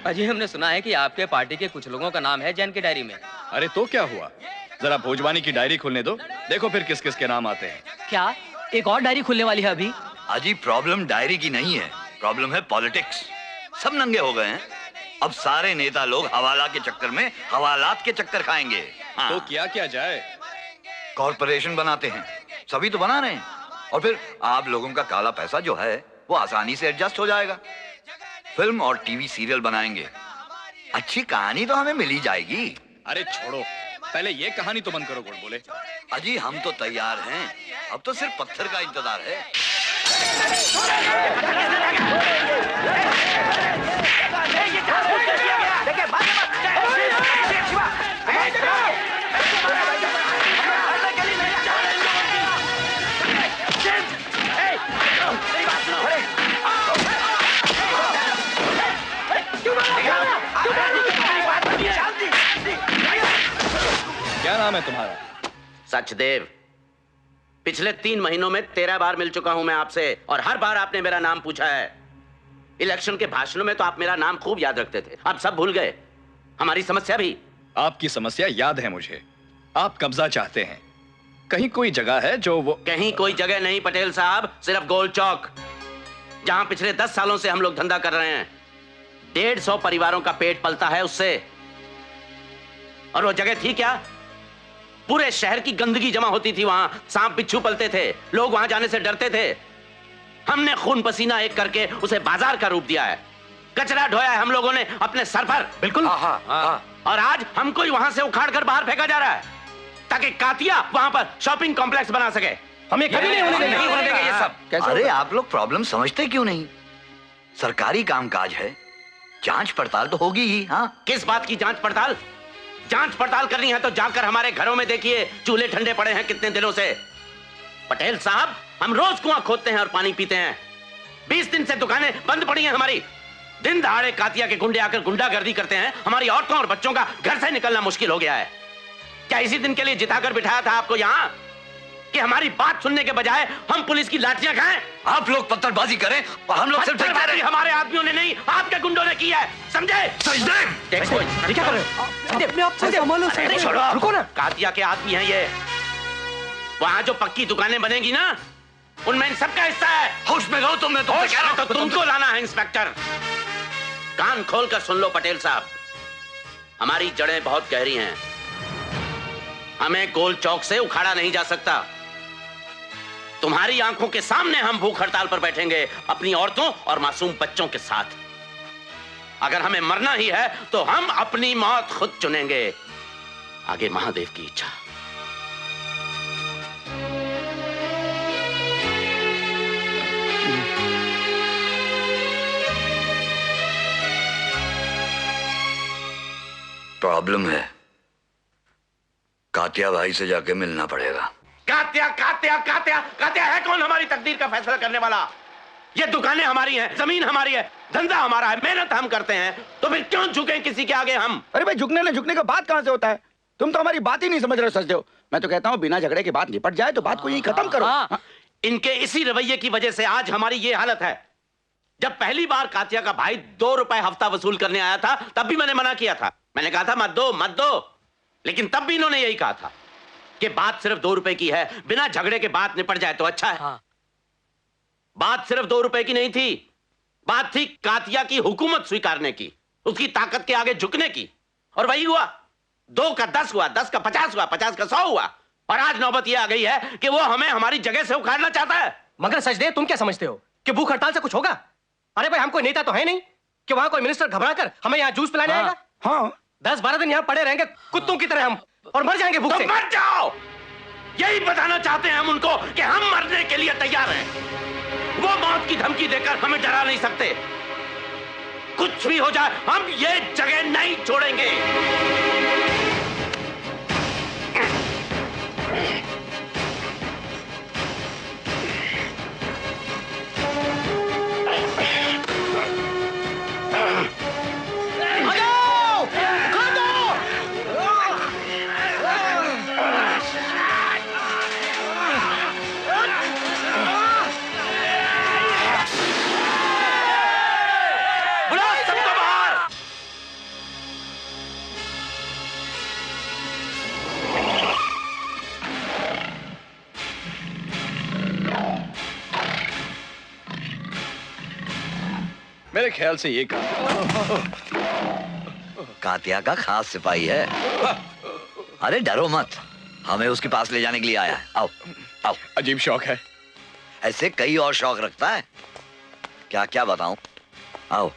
अजी हमने सुना है कि आपके पार्टी के कुछ लोगों का नाम है जैन की डायरी में। अरे तो क्या हुआ, जरा भोजवानी की डायरी खोलने दो, देखो फिर किस किस के नाम आते हैं। क्या एक और डायरी खुलने वाली है अभी? अजी प्रॉब्लम डायरी की नहीं है, प्रॉब्लम है पॉलिटिक्स। सब नंगे हो गए हैं। अब सारे नेता लोग हवाला के चक्कर में हवालात के चक्कर खाएंगे। हाँ। तो क्या जाए? कॉर्पोरेशन बनाते हैं, सभी तो बना रहे हैं, और फिर आप लोगों का काला पैसा जो है वो आसानी से एडजस्ट हो जाएगा। फिल्म और टीवी सीरियल बनाएंगे, अच्छी कहानी तो हमें मिल ही जाएगी। अरे छोड़ो, पहले ये कहानी तो बंद करो गुड़ बोले। अजी हम तो तैयार हैं, अब तो सिर्फ पत्थर का इंतजार है। क्या नाम है तुम्हारा? सचदेव। पिछले 3 महीनों में 13 बार मिल चुका हूं मैं आपसे, और हर बार आपने मेरा नाम पूछा है। इलेक्शन के भाषणों में तो आप मेरा नाम खूब याद रखते थे, अब सब भूल गए। हमारी समस्या भी। आपकी समस्या याद है मुझे। आप कब्जा चाहते हैं। कहीं कोई जगह है जो वो? कहीं कोई जगह नहीं पटेल साहब, सिर्फ गोल चौक, जहां पिछले 10 सालों से हम लोग धंधा कर रहे हैं। 150 परिवारों का पेट पलता है उससे। और वो जगह थी क्या? पूरे शहर की गंदगी जमा होती थी वहां, सांप बिच्छू पलते थे, लोग वहां जाने से डरते थे। हमने खून पसीना एक करके उसे बाजार का रूप दिया है। कचरा ढोया है हम लोगों ने अपने सर पर। बिल्कुल। और आज हमको ही वहां से उखाड़ कर बाहर फेंका जा रहा है ताकि कातिया वहां पर शॉपिंग कॉम्प्लेक्स बना सके। हमें कभी नहीं होने देंगे ये सब। अरे आप लोग प्रॉब्लम समझते क्यों नहीं? सरकारी कामकाज है, जांच पड़ताल तो होगी ही। हाँ, किस बात की जांच पड़ताल? जांच पड़ताल करनी है तो जाकर हमारे घरों में देखिए, चूल्हे ठंडे पड़े हैं कितने दिनों से। पटेल साहब, हम रोज कुआं खोदते हैं और पानी पीते हैं। 20 दिन से दुकानें बंद पड़ी हैं हमारी। दिन दहाड़े कातिया के गुंडे आकर गुंडागर्दी करते हैं। हमारी औरतों और बच्चों का घर से निकलना मुश्किल हो गया है। क्या इसी दिन के लिए जिताकर बिठाया था आपको यहाँ कि हमारी बात सुनने के बजाय हम पुलिस की लाठियां खाएं? आप लोग पत्थरबाजी करें और हम लोग सिर्फ देखते रहे। हमारे आदमियों ने नहीं, आपके गुंडों ने की है, समझे? क्या कर रहे हो? अपने आप से संभालो। रुको ना। कातिया के आदमी हैं ये। वहां जो पक्की दुकानें बनेगी ना, उनमें इन सबका हिस्सा है। होश में रहो तुम, मैं तुमसे कह रहा हूं। तो तुमको लाना है इंस्पेक्टर। कान खोलकर सुन लो पटेल साहब, हमारी जड़ें बहुत गहरी हैं। हमें गोल चौक से उखाड़ा नहीं जा सकता। तुम्हारी आंखों के सामने हम भूख हड़ताल पर बैठेंगे अपनी औरतों और मासूम बच्चों के साथ। अगर हमें मरना ही है तो हम अपनी मौत खुद चुनेंगे। आगे महादेव की इच्छा। प्रॉब्लम है, कातिया भाई से जाके मिलना पड़ेगा। कातिया कातिया कातिया कातिया है कौन हमारी तकदीर का फैसला करने वाला? ये दुकानें हमारी हैं, जमीन हमारी है, धंधा हमारा है, मेहनत हम करते हैं, तो फिर क्यों झुके किसी के आगे हम? अरे भाई, झुकने का बात कहां से होता है? तुम तो हमारी बात ही नहीं समझ रहे हो सचदेव। मैं तो कहता हूँ बिना झगड़े के बात निपट जाए तो बात को यही खत्म करो। इनके इसी रवैये की वजह से आज हमारी ये हालत है। जब पहली बार कातिया का भाई 2 रुपए हफ्ता वसूल करने आया था, तब भी मैंने मना किया था। मैंने कहा था मत दो, लेकिन तब भी इन्होंने यही कहा था कि बात सिर्फ 2 रुपए की है, बिना झगड़े के बात निपट जाए तो अच्छा है। हाँ। बात सिर्फ 2 रुपए की नहीं थी, बात थी कातिया की हुकूमत स्वीकारने की, उसकी ताकत के आगे झुकने की। और वही हुआ। 2 का 10 हुआ, 10 का 50 हुआ, 50 का 100 हुआ, और आज नौबत यह आ गई है कि वो हमें हमारी जगह से उखाड़ना चाहता है। मगर सचदेव, तुम क्या समझते हो कि भूख हड़ताल से कुछ होगा? अरे भाई, हम कोई नेता तो है नहीं कि वहां कोई मिनिस्टर घबरा कर हमें यहाँ जूस पिलाने आएगा। हाँ, 10-12 दिन यहाँ पड़े रहेंगे कुत्तों की तरह हम, और मर जाएंगे भूख से। मर जाओ, यही बताना चाहते हैं हम उनको कि हम मरने के लिए तैयार हैं। वो मौत की धमकी देकर हमें डरा नहीं सकते। कुछ भी हो जाए हम ये जगह नहीं छोड़ेंगे। ख्याल से ये काम। कातिया का खास सिपाही है। अरे डरो मत, हमें उसके पास ले जाने के लिए आया है। आओ आओ। अजीब शौक है। ऐसे कई और शौक रखता है, क्या क्या बताऊं। आओ,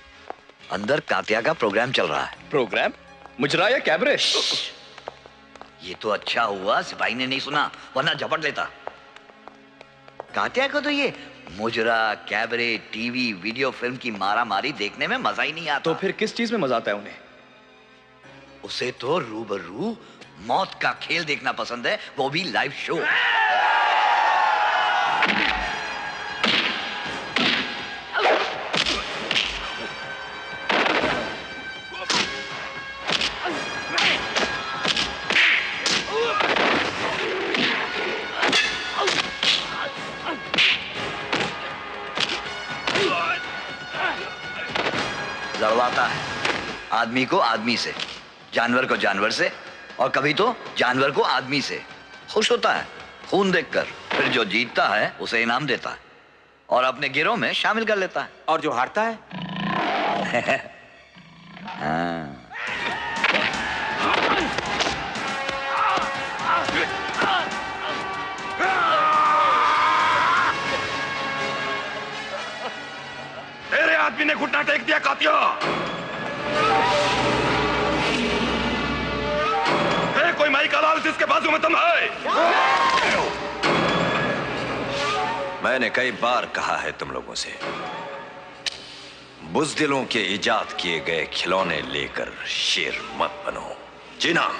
अंदर कातिया का प्रोग्राम चल रहा है। प्रोग्राम? मुजरा या कैबरे? ये तो अच्छा हुआ सिपाही ने नहीं सुना, वरना झपट लेता। कातिया को तो ये मुजरा, कैबरे, टीवी, वीडियो फिल्म की मारा मारी देखने में मजा ही नहीं आता। तो फिर किस चीज में मजा आता है उन्हें? उसे तो रूबरू मौत का खेल देखना पसंद है, वो भी लाइव शो। लड़वाता है आदमी को आदमी से, जानवर को जानवर से, और कभी तो जानवर को आदमी से। खुश होता है खून देखकर, फिर जो जीतता है उसे इनाम देता है और अपने गिरोह में शामिल कर लेता है। और जो हारता है? हाँ। तेरे आदमी ने घुटना टेक दिया कातिया। कोई माई का लाल जिसके बाजू में तुम है। मैंने कई बार कहा है तुम लोगों से, बुज़दिलों के इजाद किए गए खिलौने लेकर शेर मत बनो। जीना।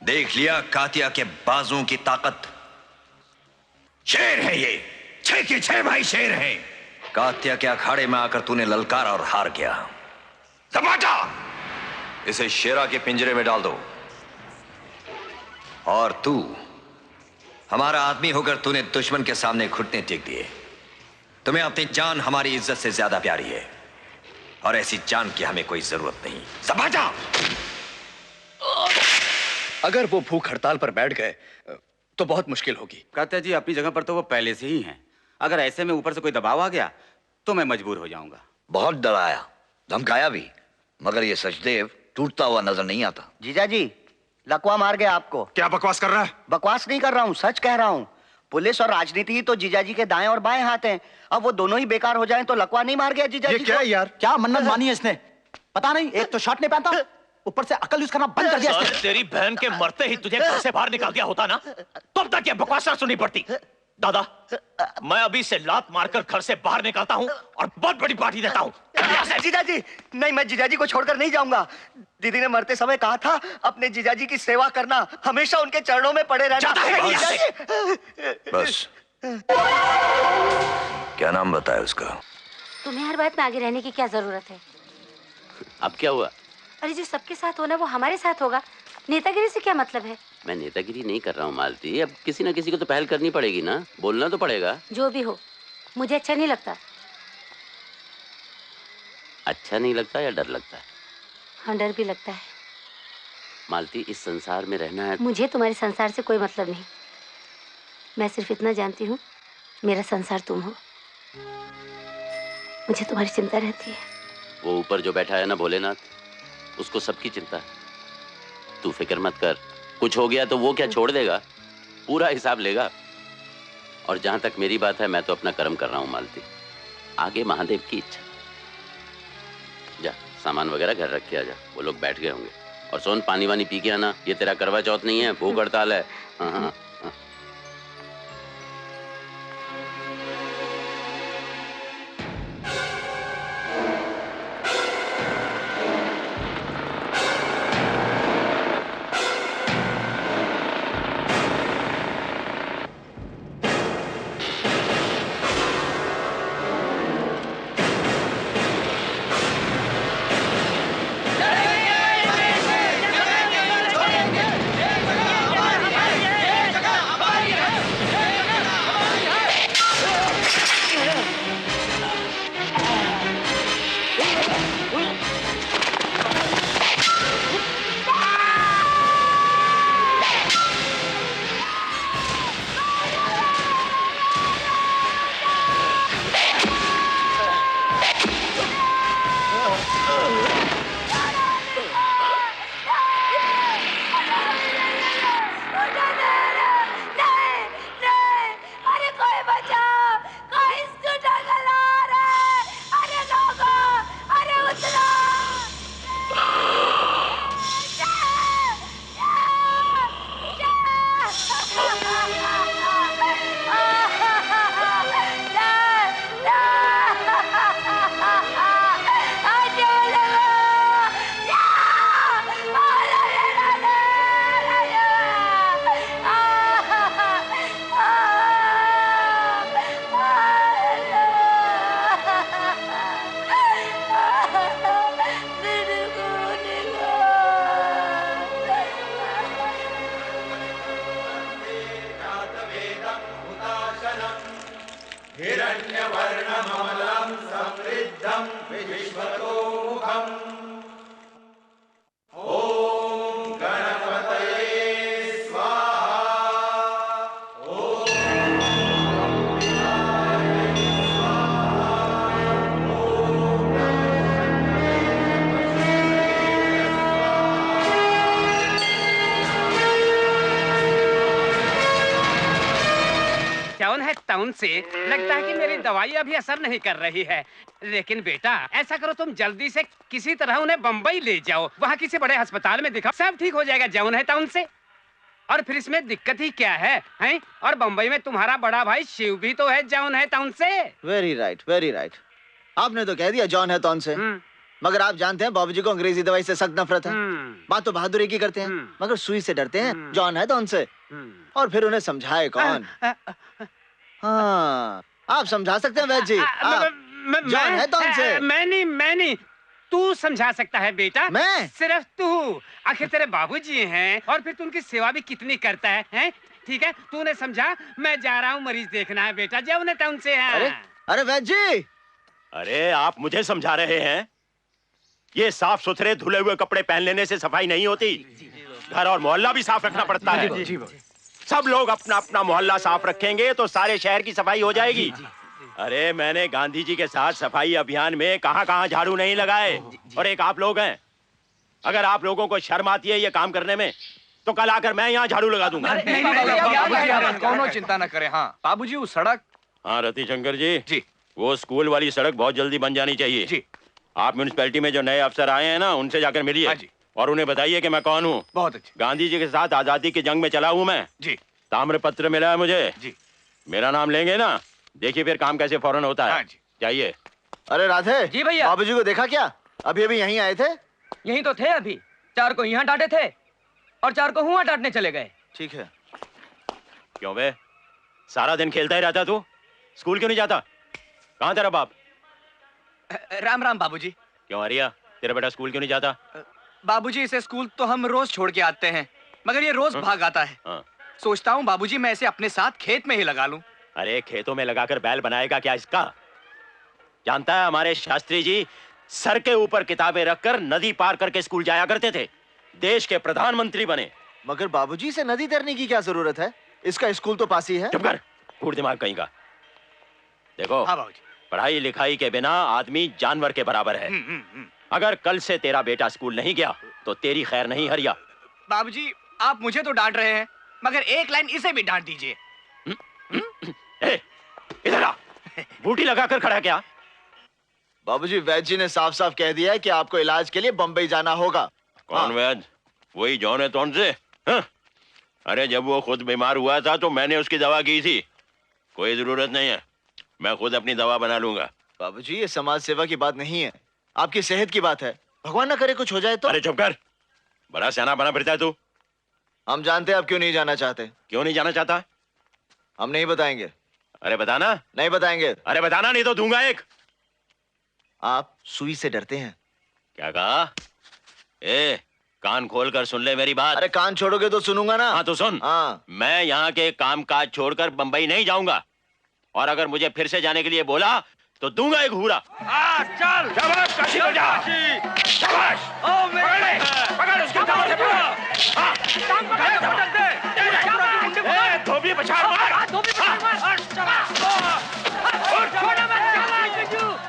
देख लिया कातिया के बाजुओं की ताकत। शेर है ये, 6 के 6 भाई शेर हैं। कातिया के अखाड़े में आकर तूने ललकारा और हार गया। सपाटा, इसे शेरा के पिंजरे में डाल दो। और तू हमारा आदमी होकर तूने दुश्मन के सामने घुटने टेक दिए। तुम्हें अपनी जान हमारी इज्जत से ज्यादा प्यारी है, और ऐसी जान की हमें कोई जरूरत नहीं। सपाटा। अगर वो भूख हड़ताल पर बैठ गए तो बहुत मुश्किल होगी। कातिया जी अपनी जगह पर तो वो पहले से ही हैं। अगर ऐसे में ऊपर से कोई दबाव आ गया तो मैं मजबूर हो जाऊंगा। बहुत डराया, धमकाया भी, मगर ये सचदेव टूटता हुआ नजर नहीं आता। जीजा जी, लकवा मार गया आपको। क्या बकवास कर रहा है? बकवास नहीं कर रहा हूँ, सच कह रहा हूँ। पुलिस और राजनीति ही तो जीजा जी के दाएं और बाएं हाथ हैं। अब वो दोनों ही बेकार हो जाएं तो लकवा नहीं मार गया जीजा जी। ये क्या है यार? क्या मन्नत मानी है इसने? पता नहीं, एक तो शर्ट नहीं पहनता, ऊपर से अकल यूज करना बंद कर दिया इसने। तेरी बहन के मरते ही तुझे घर से बाहर निकाल दिया होता ना, तब तक ये बकवास ना सुननी पड़ती। दादा, मैं अभी से लात मारकर घर से बाहर निकालता हूँ और बहुत बड़ी पार्टी देता हूँ। जीजा जी, नहीं, मैं जीजा जी को छोड़कर नहीं जाऊंगा। दीदी ने मरते समय कहा था अपने जीजा जी की सेवा करना, हमेशा उनके चरणों में पड़े रहना। बस। क्या नाम बताया उसका? तुम्हें हर बात में आगे रहने की क्या जरूरत है? अब क्या हुआ? अरे जो सबके साथ होना वो हमारे साथ होगा। नेतागिरी से क्या मतलब है? मैं नेतागिरी नहीं कर रहा हूँ मालती, अब किसी ना किसी को तो पहल करनी पड़ेगी ना, बोलना तो पड़ेगा। जो भी हो, मुझे अच्छा नहीं लगता। अच्छा नहीं लगता या डर लगता है? हाँ, डर भी लगता है। मालती, इस संसार में रहना है। मुझे तुम्हारे संसार से कोई मतलब नहीं। मैं सिर्फ इतना जानती हूँ, मेरा संसार तुम हो। मुझे तुम्हारी चिंता रहती है। वो ऊपर जो बैठा है ना भोलेनाथ, उसको सबकी चिंता है। तू फिक्र मत कर, कुछ हो गया तो वो क्या छोड़ देगा, पूरा हिसाब लेगा। और जहां तक मेरी बात है, मैं तो अपना कर्म कर रहा हूं मालती, आगे महादेव की इच्छा। जा सामान वगैरह घर रख के आ जा, वो लोग बैठ गए होंगे। और सोन, पानी वानी पी के आना, ये तेरा करवा चौथ नहीं है, भूख हड़ताल है। हाँ हाँ हाँ। टाउन से लगता है कि मेरी दवाई अभी असर नहीं कर रही है। लेकिन बेटा ऐसा करो, तुम जल्दी से किसी तरह उन्हें बम्बई ले जाओ, वहाँ किसी बड़े अस्पताल में दिखाओ, सब ठीक हो जाएगा जौन है टाउन से। और फिर इसमें दिक्कत ही क्या है, हैं? और बम्बई में तुम्हारा बड़ा भाई शिव भी तो है जौन है टाउन से। Very right, very right. आपने तो कह दिया जॉन है टाउन से, मगर आप जानते हैं बाबूजी को अंग्रेजी दवाई से सख्त नफरत है। बात तो बहादुरी की करते हैं, मगर सुई से डरते हैं। जॉन है टाउन से, और फिर उन्हें समझाए कौन? हाँ, आप समझा सकते हैं वैद्य जी। जॉन है टाउन से। मैं नहीं, तू समझा सकता है बेटा। मैं? सिर्फ तू। आखिर तेरे बाबूजी हैं, और फिर तू उनकी सेवा भी कितनी करता है? ठीक है, तूने समझा। मैं जा रहा हूँ मरीज देखना है बेटा, जब उन्हें टाउन से है। अरे वैद्य जी, अरे आप मुझे समझा रहे हैं? ये साफ सुथरे धुले हुए कपड़े पहन लेने से सफाई नहीं होती, घर और मोहल्ला भी साफ रखना पड़ता है। सब लोग अपना अपना मोहल्ला साफ रखेंगे तो सारे शहर की सफाई हो जाएगी। अरे मैंने गांधी जी के साथ सफाई अभियान में कहां-कहां झाड़ू नहीं लगाए, और एक आप लोग हैं। अगर आप लोगों को शर्म आती है ये काम करने में, तो कल आकर मैं यहाँ झाड़ू लगा दूंगा। कौनो चिंता न करें। हाँ बाबूजी, वो सड़क। हाँ रति शंकर जी, जी वो स्कूल वाली सड़क बहुत जल्दी बन जानी चाहिए। जी। आप म्यूनिसिपैलिटी में जो नए अफसर आए हैं ना, उनसे जाकर मिलिए। हाँ जी। और उन्हें बताइए कि मैं कौन हूँ। बहुत अच्छे। गांधी जी के साथ आजादी की जंग में चला हूँ मैं। जी। ताम्र पत्र मिला है मुझे। जी। मेरा नाम लेंगे ना, देखिए फिर काम कैसे फौरन होता है। हाँ जी। जाइए। अरे राधे जी भैया। बाबूजी को देखा क्या? अभी अभी यहीं आए थे। यहीं तो थे अभी, 4 को यहाँ डांटे थे और 4 को हुआ डांटने चले गए। ठीक है। क्यों बे, सारा दिन खेलता ही रहता तू, स्कूल क्यों नहीं जाता? कहाँ तेरा बाप? राम राम बाबूजी। क्यों आर्या, तेरा बेटा स्कूल क्यों नहीं जाता? बाबूजी इसे स्कूल तो हम रोज छोड़ के आते हैं, मगर ये रोज भाग आता है। सोचता हूँ बाबूजी मैं इसे अपने साथ खेत में ही लगा लूं। अरे खेतों में लगाकर बैल बनाएगा क्या इसका? जानता है हमारे शास्त्री जी सर के ऊपर किताबें रखकर नदी पार करके स्कूल जाया करते थे, देश के प्रधानमंत्री बने। मगर बाबूजी से नदी तैरने की क्या जरूरत है? इसका स्कूल तो पास ही है। चुप कर, फूट दिमाग कहीं का। देखो हाँ बाबूजी, पढ़ाई लिखाई के बिना आदमी जानवर के बराबर है। अगर कल से तेरा बेटा स्कूल नहीं गया तो तेरी खैर नहीं हरिया। बाबूजी आप मुझे तो डांट रहे हैं, मगर एक लाइन इसे भी डांट दीजिए। इधर आ, बूटी लगाकर खड़ा क्या? बाबूजी वैद्य जी ने साफ साफ कह दिया है कि आपको इलाज के लिए बम्बई जाना होगा। कौन वैद्य? वही जॉन है टॉन से? हाँ? अरे जब वो खुद बीमार हुआ था तो मैंने उसकी दवा की थी। कोई जरूरत नहीं है, मैं खुद अपनी दवा बना लूंगा। बाबूजी ये समाज सेवा की बात नहीं है, आपकी सेहत की बात है। भगवान ना करे कुछ हो जाए तो। अरे चुप कर, बड़ा सियाना बना फिरता है तू। हम जानते हैं आप क्यों नहीं जाना चाहते। क्यों नहीं जाना चाहता? हम नहीं बताएंगे। अरे बताना। नहीं बताएंगे। अरे बताना, नहीं तो दूंगा एक। आप सुई से डरते हैं। क्या कहा? कान खोल कर सुन ले मेरी बात। अरे कान छोड़ोगे तो सुनूंगा ना। हाँ तो सुन। हाँ। मैं यहाँ के काम काज छोड़कर बम्बई नहीं जाऊंगा, और अगर मुझे फिर से जाने के लिए बोला तो दूंगा एक घूरा। चल शाबाश काशी बजा, शाबाश। पकड़ ले, पकड़ उसके कमर से पकड़। धोबी पछाड़ मार,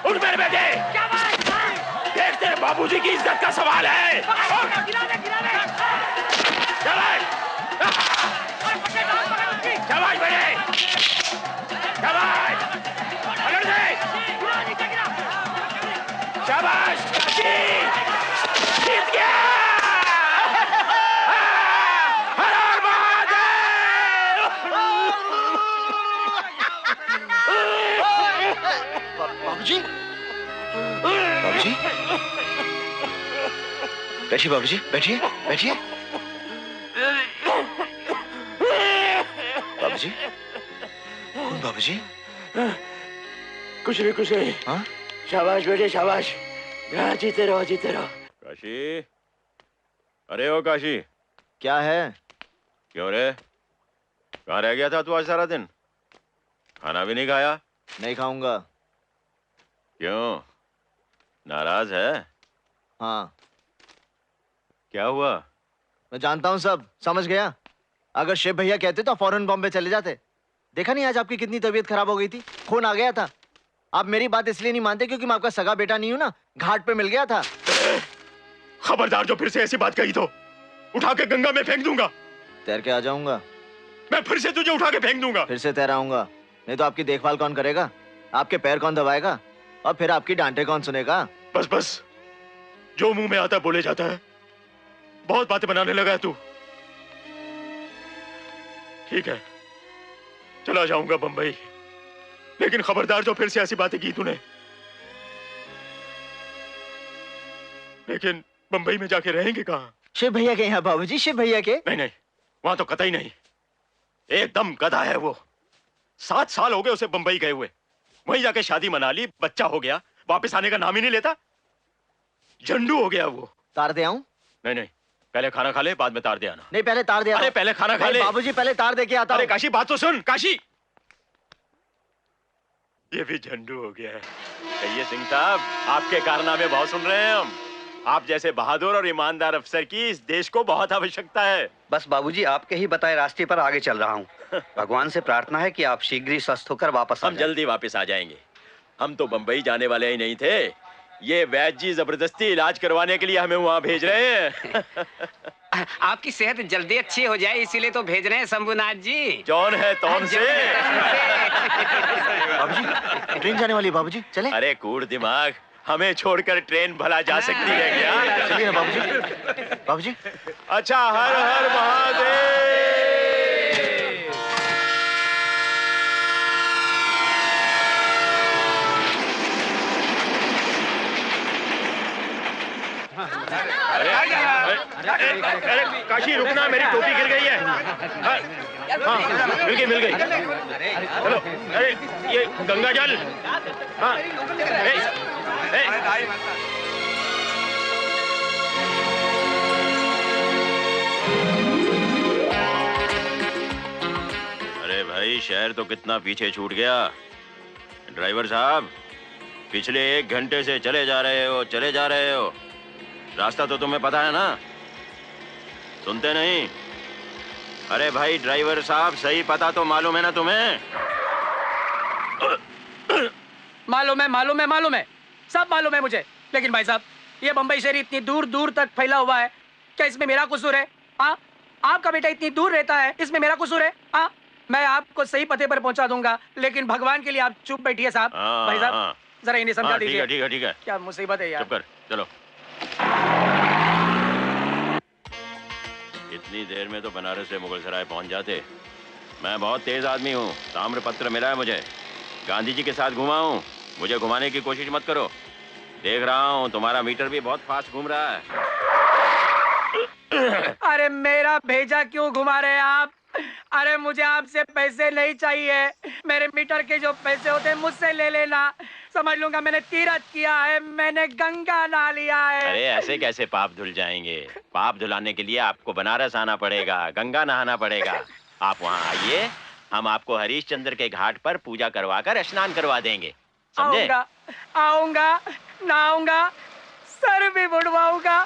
उठ मेरे बेटे, देखते हैं बाबूजी की इज्जत का सवाल है। शाबाश शाबाश बेटे, शाबाश, पकड़ दे, शाबाश काशी, जीत गया। हर हर महादेव। बाबूजी, बाबूजी, बैठिए बाबूजी, बैठिए बैठिए। बाबूजी, बाबूजी, कुछ नहीं। हाँ? शाबाश बेटे शाबाश, हाँ, जीते रहो जीते रहो। काशी, अरे ओ काशी, क्या है? क्यों रे, कहाँ रह गया था तू आज सारा दिन? खाना भी नहीं खाया? नहीं खाऊंगा। क्यों, नाराज है? हाँ। क्या हुआ? मैं जानता हूँ सब, समझ गया। अगर शिव भैया कहते तो फौरन बॉम्बे चले जाते। देखा नहीं आज आपकी कितनी तबीयत खराब हो गई थी, खून आ गया था। आप मेरी बात इसलिए नहीं मानते क्योंकि मैं आपका सगा बेटा नहीं हूं ना, घाट पे मिल गया था। खबरदार जो फिर से ऐसी बात कही तो उठा के गंगा में फेंक दूंगा। तैर के आ जाऊंगा। मैं फिर से तुझे उठा के फेंक दूंगा। फिर से तैर आऊंगा, नहीं तो आपकी देखभाल कौन करेगा? आपके पैर कौन दबाएगा? और फिर आपकी डांटे कौन सुनेगा? बस बस, जो मुंह में आता है बोले जाता है। बहुत बातें बनाने लगा है तू। ठीक है, चला जाऊंगा बंबई, लेकिन खबरदार जो फिर से ऐसी बातें की तूने। लेकिन बंबई में जाके रहेंगे कहाँ? शिव भैया के यहाँ बाबूजी, शिव भैया के। नहीं, वहां तो कतई नहीं। एकदम गधा है वो। 7 साल हो गए उसे बंबई गए हुए। वहीं जाके शादी मना ली, बच्चा हो गया, वापस आने का नाम ही नहीं लेता। झंडू हो गया वो। तार दे आऊं? नहीं, पहले खाना खा ले, बाद में तार दे आना। नहीं, पहले तार दे। अरे पहले खाना खा ले। बाबूजी पहले तार दे के आता हूं। अरे काशी, बात तो सुन। काशी, ये भी झंडू हो गया है। कहिए सिंह साहब, आपके कारनामे बहुत सुन रहे हैं हम। आप जैसे बहादुर और ईमानदार अफसर की इस देश को बहुत आवश्यकता है। बस बाबूजी, आपके ही बताए रास्ते पर आगे चल रहा हूँ। भगवान से प्रार्थना है कि आप शीघ्र ही स्वस्थ होकर वापस आ हम जल्दी वापस आ जाएंगे। हम तो बंबई जाने वाले ही नहीं थे। ये वैद्य जी जबरदस्ती इलाज करवाने के लिए हमें वहाँ भेज रहे हैं। आपकी सेहत जल्दी अच्छी हो जाए इसीलिए तो भेज रहे हैं शंभुनाथ जी। जौन है तौन से। बाबूजी, ट्रेन जाने वाली है बाबूजी, चले? अरे कूड़ दिमाग, हमें छोड़कर ट्रेन भला जा सकती है क्या? चलिए ना बाबूजी। बाबूजी, अच्छा, हर हर महादेव। अरे काशी रुकना, मेरी टोपी गिर गई है। हाँ, मिल गई। चलो, अरे ये गंगा जल। हाँ, अरे भाई, शहर तो कितना पीछे छूट गया। ड्राइवर साहब, पिछले 1 घंटे से चले जा रहे हो। रास्ता तो तुम्हें पता है ना? सुनते नहीं? अरे भाई ड्राइवर साहब, सही पता तो मालूम है ना तुम्हें? मालूम है, सब मालूम है मुझे। लेकिन भाई साहब, ये बंबई शहर इतनी दूर दूर तक फैला हुआ है, क्या इसमें मेरा कसूर है? आपका बेटा इतनी दूर रहता है, इसमें मेरा कसूर है? मैं आपको सही पते पर पहुंचा दूंगा, लेकिन भगवान के लिए आप चुप बैठिए साहब। भाई साहब, जरा इन्हें समझा दीजिए। ठीक है। क्या मुसीबत है यार। चुप कर, चलो। इतनी देर में तो बनारस से मुगल सराय पहुंच जाते। मैं बहुत तेज आदमी हूँ, ताम्रपत्र मिला है मुझे। गांधी जी के साथ घुमा हूँ, मुझे घुमाने की कोशिश मत करो। देख रहा हूँ तुम्हारा मीटर भी बहुत फास्ट घूम रहा है। अरे मेरा भेजा क्यों घुमा रहे हैं आप? अरे मुझे आपसे पैसे नहीं चाहिए, मेरे मीटर के जो पैसे होते हैं मुझसे ले लेना। समझ लूंगा मैंने तीरथ किया है, मैंने गंगा नहा लिया है। अरे ऐसे कैसे पाप धुल जाएंगे? पाप धुलाने के लिए आपको बनारस आना पड़ेगा, गंगा नहाना पड़ेगा। आप वहाँ आइए, हम आपको हरीश चंद्र के घाट पर पूजा करवा कर स्नान करवा देंगे। समझे? आऊंगा आऊंगा ना आऊंगा, सर भी मुड़वाऊंगा,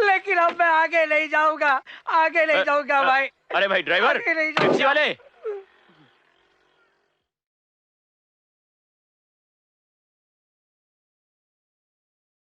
लेकिन अब मैं आगे नहीं जाऊंगा, आगे नहीं जाऊंगा भाई। अरे भाई ड्राइवर, आगे नहीं टैक्सी जाऊंगा। वाले,